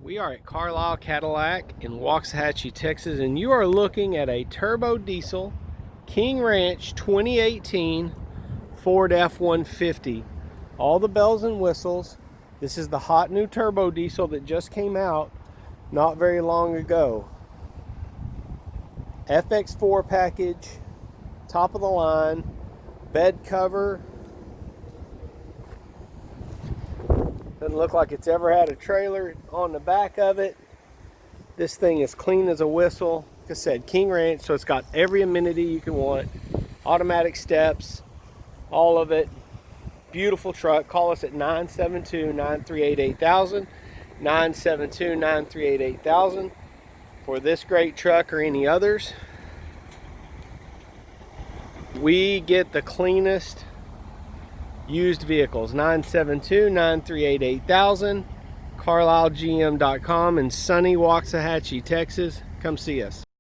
We are at Carlisle Cadillac in Waxahachie, Texas, and you are looking at a turbo diesel King Ranch 2018 Ford F-150. All the bells and whistles. This is the hot new turbo diesel that just came out not very long ago. FX4 package, top of the line, bed cover. Doesn't look like it's ever had a trailer on the back of it. This thing is clean as a whistle. Like I said, King Ranch, so it's got every amenity you can want. Automatic steps, all of it. Beautiful truck. Call us at 972-938-8000. 972-938-8000 for this great truck or any others. We get the cleanest used vehicles. 972-938-8000. CarlisleGM.com in sunny Waxahachie, Texas. Come see us.